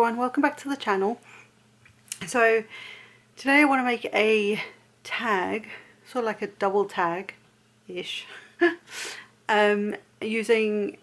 everyone, welcome back to the channel. So today I want to make a tag, sort of like a double tag ish, using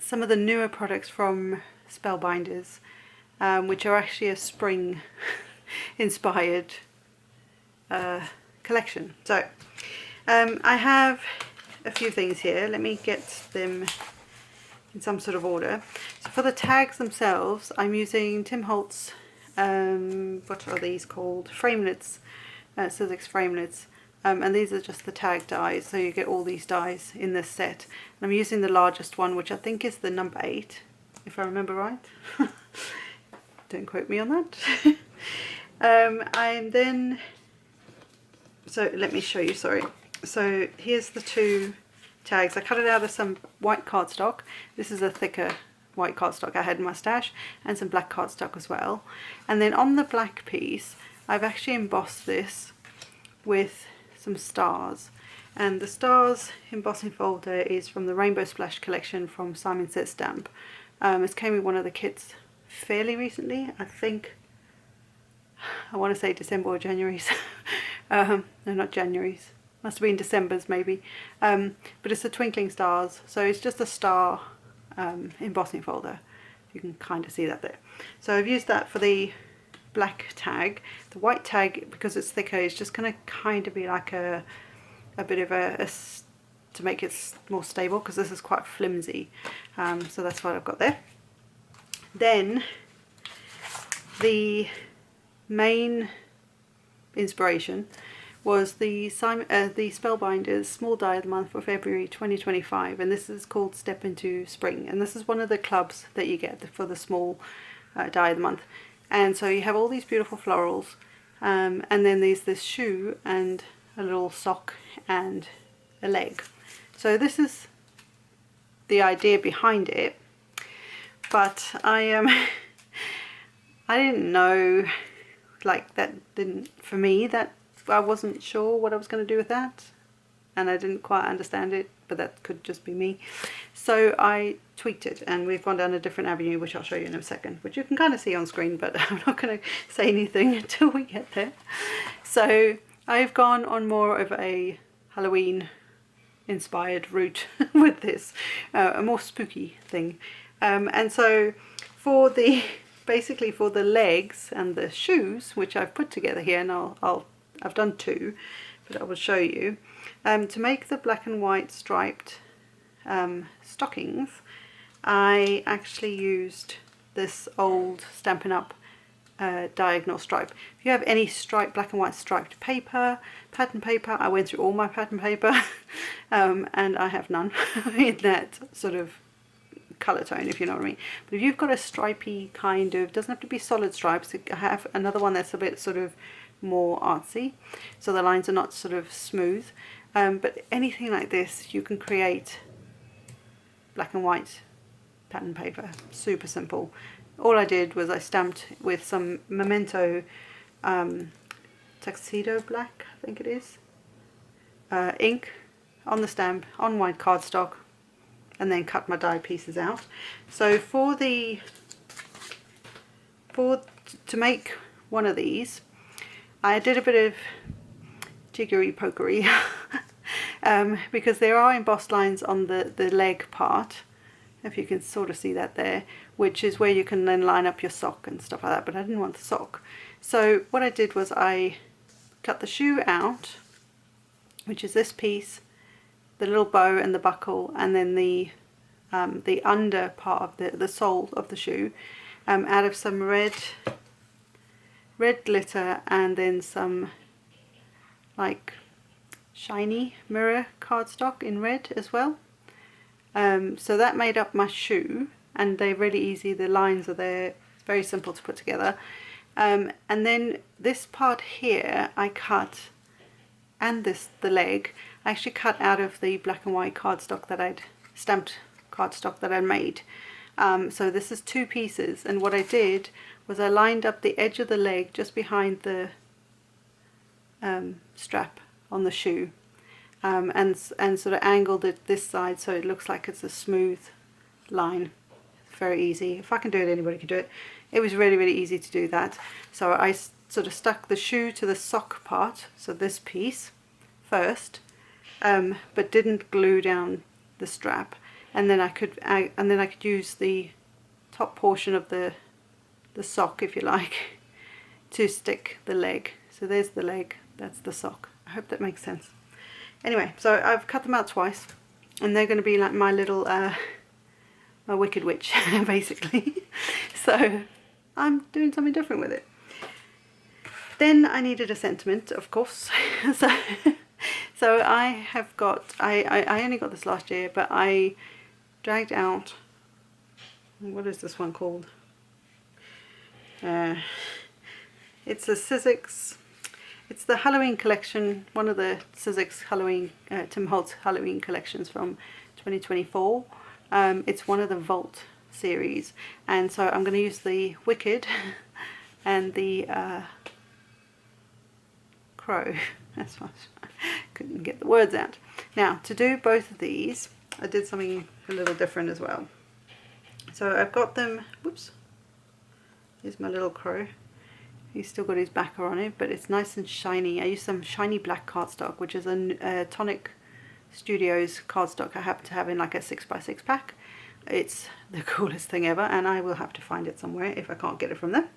some of the newer products from Spellbinders, which are actually a spring inspired collection. So I have a few things here. Let me get them in some sort of order. So for the tags themselves, I'm using Tim Holtz, what are these called? Framelits, Sizzix framelits, and these are just the tag dies, so you get all these dies in this set. And I'm using the largest one, which I think is the number 8, if I remember right. Don't quote me on that. And then, so let me show you, sorry. So here's the two tags. I cut it out of some white cardstock. This is a thicker white cardstock I had in my stash, and some black cardstock as well. And then on the black piece I've actually embossed this with some stars, and the stars embossing folder is from the Rainbow Splash collection from Says Stamp. It came in one of the kits fairly recently, I think. I want to say December or January's. No, not January's. Must have been December's maybe. But it's the Twinkling Stars, so it's just a star embossing folder. You can kind of see that there. So I've used that for the black tag. The white tag, because it's thicker, is just going to kind of be like a bit of to make it more stable, because this is quite flimsy. So that's what I've got there. Then the main inspiration was the Spellbinders Small Die of the Month for February 2025, and this is called Step Into Spring, and this is one of the clubs that you get for the small die of the month. And so you have all these beautiful florals, and then there's this shoe and a little sock and a leg. So this is the idea behind it, but I didn't know, like, that didn't, for me, that I wasn't sure what I was going to do with that, and I didn't quite understand it, but that could just be me. So I tweaked it, and we've gone down a different avenue, which I'll show you in a second, which you can kind of see on screen, but I'm not going to say anything until we get there. So I've gone on more of a Halloween inspired route with this, a more spooky thing. And so for the basically for the legs and the shoes, which I've put together here, and I've done two, but I will show you. To make the black and white striped stockings, I actually used this old Stampin' Up! Diagonal stripe. If you have any striped, black and white striped paper, pattern paper, I went through all my pattern paper, and I have none in that sort of colour tone, if you know what I mean. But if you've got a stripy kind of, doesn't have to be solid stripes, I have another one that's a bit sort of more artsy, so the lines are not sort of smooth, but anything like this you can create black and white pattern paper, super simple. All I did was I stamped with some Memento Tuxedo Black, I think it is, ink on the stamp on white cardstock, and then cut my die pieces out. So to make one of these, I did a bit of jiggery pokery because there are embossed lines on the leg part, if you can sort of see that there, which is where you can then line up your sock and stuff like that, but I didn't want the sock. So what I did was I cut the shoe out, which is this piece, the little bow and the buckle, and then the under part of the sole of the shoe, out of some red glitter, and then some like shiny mirror cardstock in red as well. So that made up my shoe, and they're really easy, the lines are there, it's very simple to put together. And then this part here I cut, and the leg, I actually cut out of the black and white cardstock that I'd stamped cardstock that I made. So this is two pieces, and what I did was I lined up the edge of the leg just behind the strap on the shoe, and sort of angled it this side so it looks like it's a smooth line. Very easy. If I can do it, anybody can do it. it was really, really easy to do that. So I sort of stuck the shoe to the sock part, so this piece first, but didn't glue down the strap, and then I could use the top portion of the sock, if you like, to stick the leg. So there's the leg, that's the sock. I hope that makes sense. Anyway, so I've cut them out twice, and they're going to be like my little my wicked witch basically. So I'm doing something different with it. Then I needed a sentiment, of course. so I have got, I only got this last year, but I dragged out, what is this one called? It's a Sizzix, it's the Halloween collection, one of the Sizzix Halloween, Tim Holtz Halloween collections from 2024. It's one of the Vault series, and so I'm going to use the Wicked and the Crow. That's why I couldn't get the words out. Now, to do both of these, I did something a little different as well. So I've got them, whoops, here's my little crow. He's still got his backer on it, but it's nice and shiny. I used some shiny black cardstock, which is a Tonic Studios cardstock I happen to have in like a 6x6 pack. It's the coolest thing ever, and I will have to find it somewhere if I can't get it from them.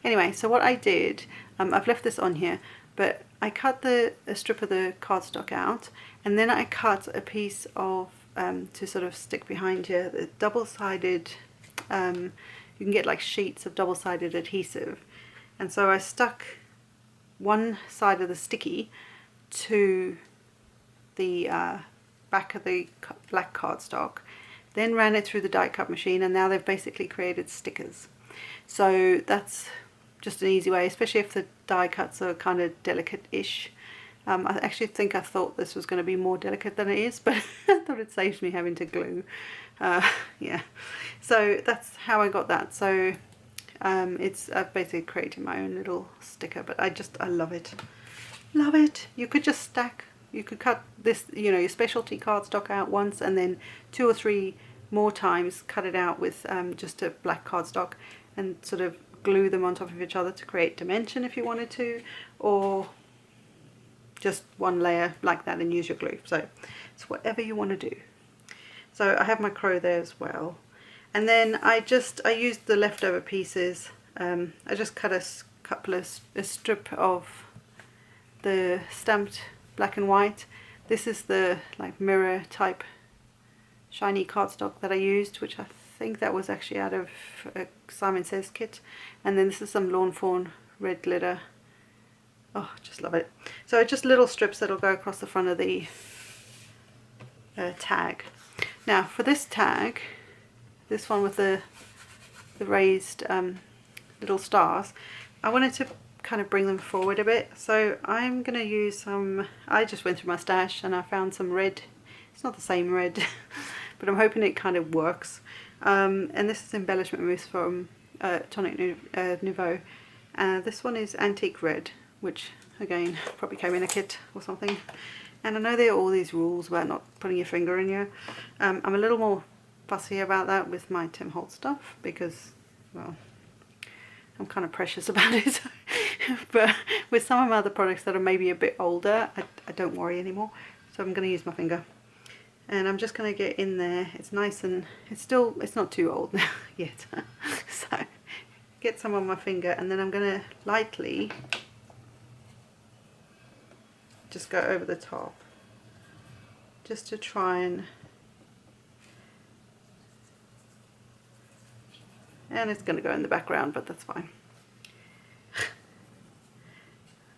Anyway, so what I did, I've left this on here, but I cut a strip of the cardstock out, and then I cut a piece of, to sort of stick behind here, the double-sided, you can get like sheets of double-sided adhesive. And so I stuck one side of the sticky to the back of the black cardstock, then ran it through the die cut machine, and now they've basically created stickers. So that's just an easy way, especially if the die cuts are kind of delicate-ish. I actually think I thought this was going to be more delicate than it is, but I thought it saves me having to glue. Yeah, so that's how I got that. So I've basically created my own little sticker, but I love it. Love it. You could just stack, you could cut this, you know, your specialty cardstock out once, and then 2 or 3 more times cut it out with just a black cardstock, and sort of glue them on top of each other to create dimension if you wanted to, or just one layer like that and use your glue. So it's whatever you want to do. So I have my crow there as well. And then I used the leftover pieces. I just cut a strip of the stamped black and white. This is the like mirror type shiny cardstock that I used, which I think that was actually out of a Simon Says kit. And then this is some Lawn Fawn red glitter. Oh, just love it. So just little strips that'll go across the front of the tag. Now for this tag, this one with the raised little stars, I wanted to kind of bring them forward a bit. So I'm going to use some, I just went through my stash and I found some red. It's not the same red, but I'm hoping it kind of works. And this is embellishment mousse from Tonic Nuvo. This one is antique red, which again probably came in a kit or something. And I know there are all these rules about not putting your finger in here. I'm a little more fussy about that with my Tim Holtz stuff because, well, I'm kind of precious about it. But with some of my other products that are maybe a bit older, I don't worry anymore. So I'm going to use my finger. And I'm just going to get in there. It's nice and it's not too old now yet. So get some on my finger, and then I'm going to lightly just go over the top, just to try and it's going to go in the background, but that's fine.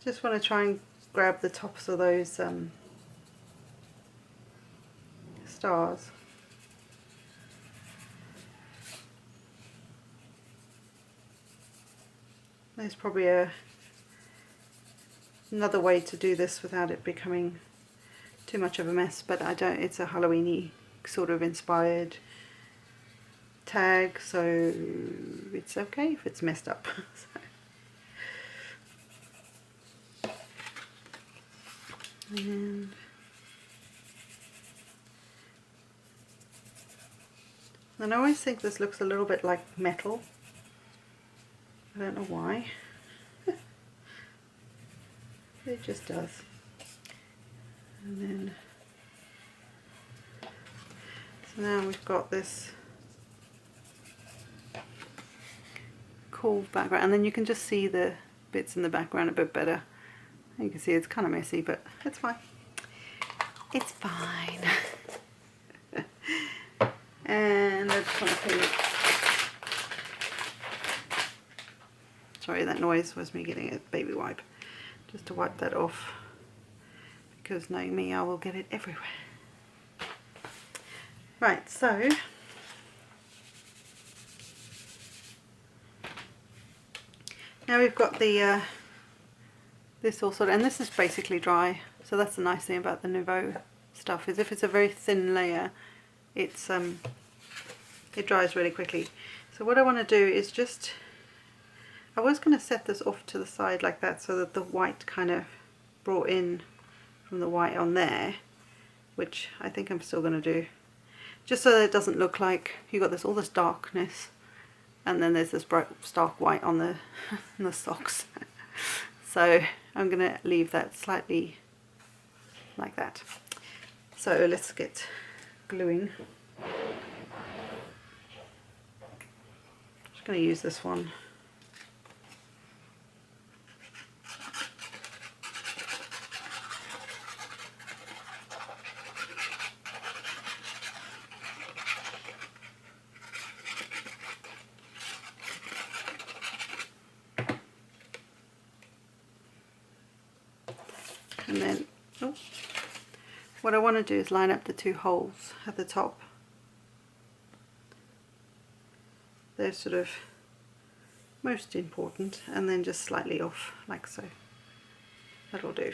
Just want to try and grab the tops of those stars. There's probably another way to do this without it becoming too much of a mess, but I don't, it's a Halloween-y sort of inspired tag, so it's okay if it's messed up. And I always think this looks a little bit like metal, I don't know why. It just does. And then, so now we've got this cool background, and then you can just see the bits in the background a bit better. You can see it's kind of messy, but it's fine. It's fine. And I just want to clean it. Sorry, that noise was me getting a baby wipe. Just to wipe that off. Because knowing me, I will get it everywhere. Right, so now we've got the this all sorted, and this is basically dry. So that's the nice thing about the Nuvo stuff, is if it's a very thin layer, it's it dries really quickly. So what I want to do is just, I was going to set this off to the side like that so that the white kind of brought in from the white on there, which I think I'm still going to do, just so that it doesn't look like you got all this darkness and then there's this bright stark white on the on the socks. So I'm going to leave that slightly like that. So let's get gluing. Just going to use this one. And then, oh, what I want to do is line up the two holes at the top. They're sort of most important, and then just slightly off like so. That'll do.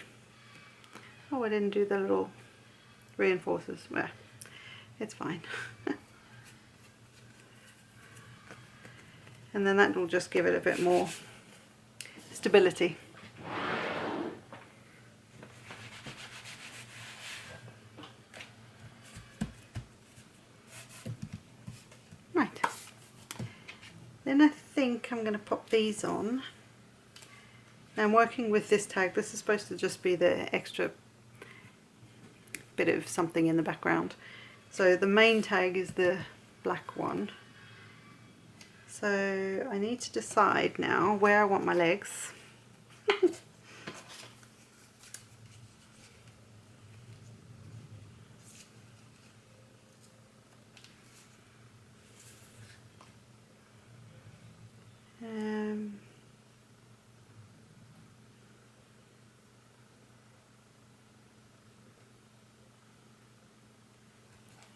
Oh, I didn't do the little reinforcers. Well, it's fine. And then that will just give it a bit more stability. Then I think I'm going to pop these on. Now I'm working with this tag. This is supposed to just be the extra bit of something in the background. So the main tag is the black one. So I need to decide now where I want my legs.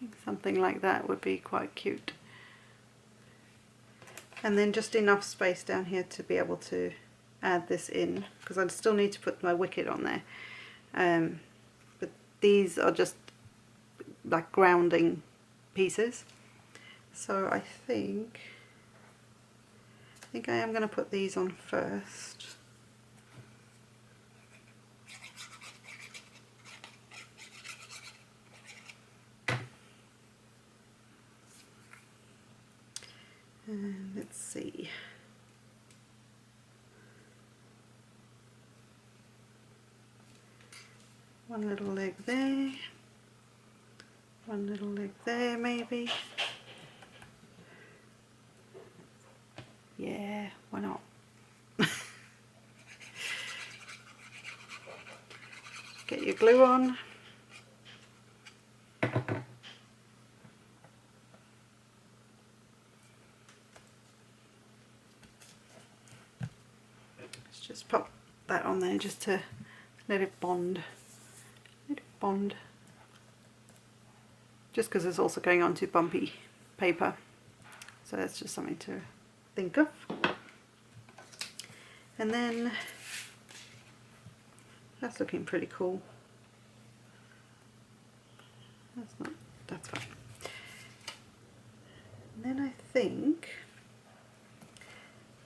I think something like that would be quite cute. And then just enough space down here to be able to add this in, because I still need to put my wicket on there. But these are just like grounding pieces. So I think I am going to put these on first. And let's see. One little leg there. One little leg there maybe. Yeah, why not? Get your glue on. Let's just pop that on there just to let it bond. Let it bond. Just because it's also going onto bumpy paper. So that's just something to think of. And then that's looking pretty cool. That's fine. And then I think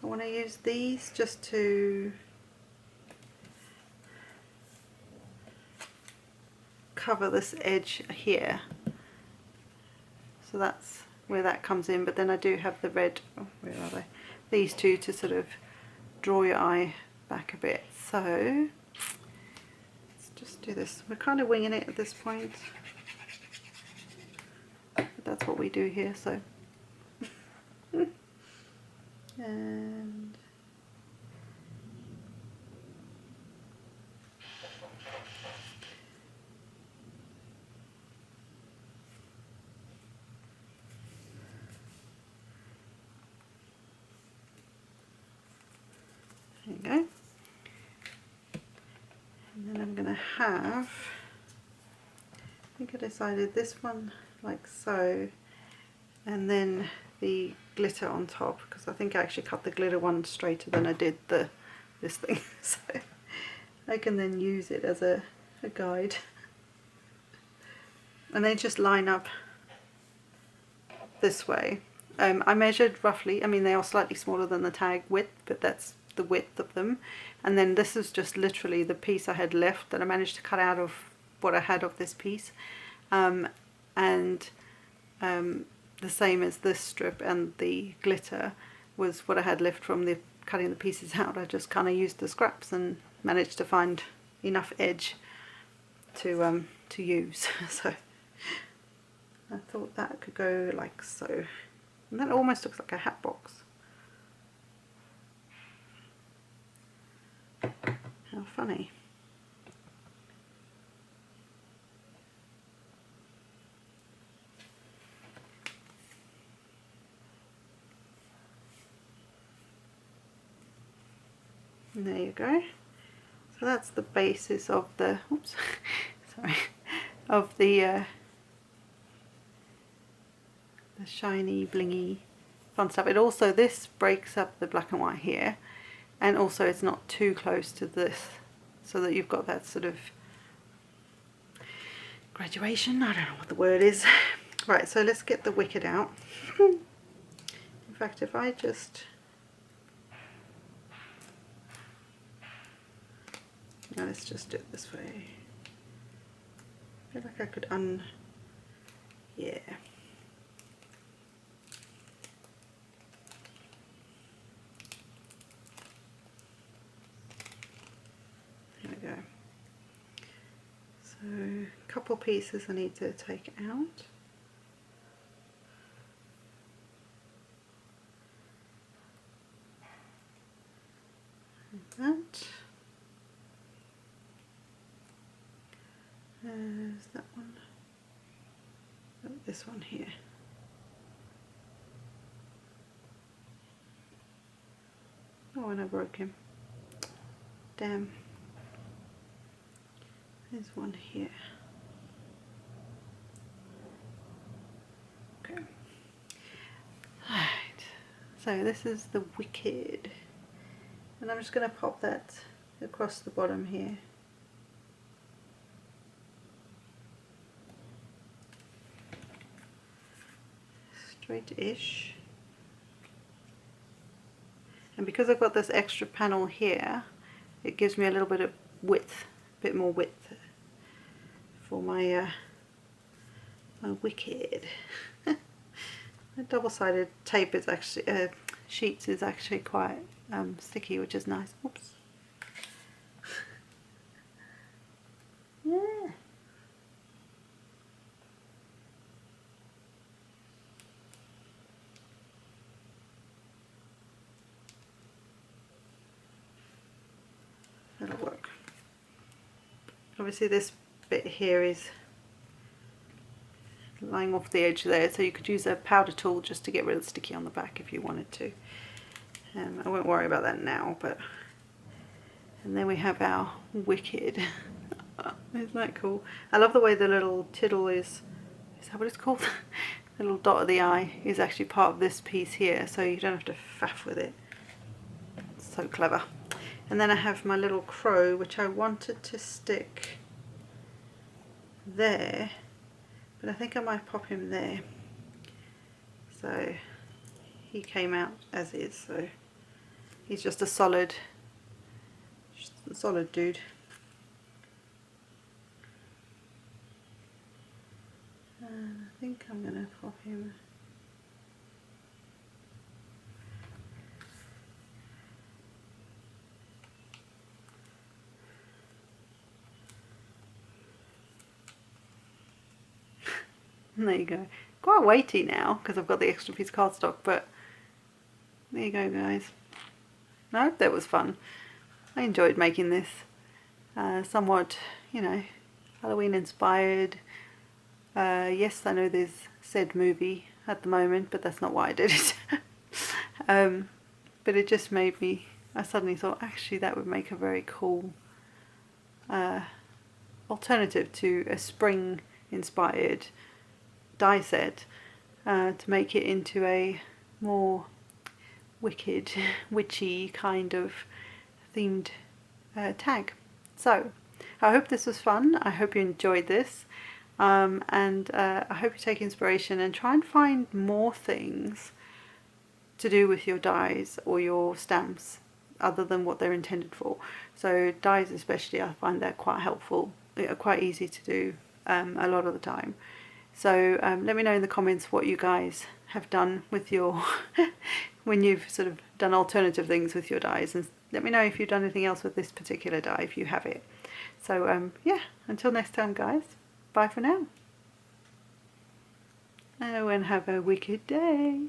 I want to use these just to cover this edge here. So that's where that comes in, but then I do have the red, oh, where are they? These two to sort of draw your eye back a bit. So let's just do this. We're kind of winging it at this point, but that's what we do here. So and there you go. And then I'm going to have, I think I decided this one like so, and then the glitter on top, because I think I actually cut the glitter one straighter than I did this thing, so I can then use it as a guide. And they just line up this way. I measured roughly, I mean they are slightly smaller than the tag width, but that's the width of them. And then this is just literally the piece I had left that I managed to cut out of what I had of this piece. The same as this strip, and the glitter was what I had left from the cutting the pieces out. I just kind of used the scraps and managed to find enough edge to use. So I thought that could go like so, and that almost looks like a hat box. How funny. And there you go. So that's the basis of the, oops, sorry, of the shiny, blingy, fun stuff. It also, this breaks up the black and white here, and also it's not too close to this, so that you've got that sort of graduation. I don't know what the word is. Right, so let's get the wicked out. In fact, if I just, no, let's just do it this way. I feel like I could yeah. There we go. So a couple pieces I need to take out. Like that. There's that one. Oh, this one here. Oh, and I broke him. Damn. There's one here. Okay. Right. So this is the wicked. And I'm just going to pop that across the bottom here. Straight-ish. And because I've got this extra panel here, it gives me a little bit of width, a bit more width for my my wicked. The double-sided tape is actually sheets is actually quite sticky, which is nice. Oops. Yeah. That'll work. Obviously this bit here is lying off the edge there, so you could use a powder tool just to get rid of the sticky on the back if you wanted to. I won't worry about that now, but, and then we have our wicked. Isn't that cool? I love the way the little tittle is that what it's called? The little dot of the eye is actually part of this piece here, so you don't have to faff with it. It's so clever. And then I have my little crow, which I wanted to stick there, but I think I might pop him there. So he came out as is, so he's just a solid dude. And I think I'm going to pop him And there you go. Quite weighty now because I've got the extra piece of cardstock, but there you go, guys. I hope that was fun. I enjoyed making this. Somewhat, you know, Halloween inspired. Yes, I know there's said movie at the moment, but that's not why I did it. But it just made me, I suddenly thought actually that would make a very cool alternative to a spring inspired die set, to make it into a more wicked, witchy kind of themed tag. So I hope this was fun. I hope you enjoyed this, and I hope you take inspiration and try and find more things to do with your dies or your stamps other than what they're intended for. So dies especially, I find that quite helpful, quite easy to do a lot of the time. So let me know in the comments what you guys have done with your when you've sort of done alternative things with your dies, and let me know if you've done anything else with this particular die if you have it. So yeah, until next time guys, bye for now. Oh, and have a wicked day.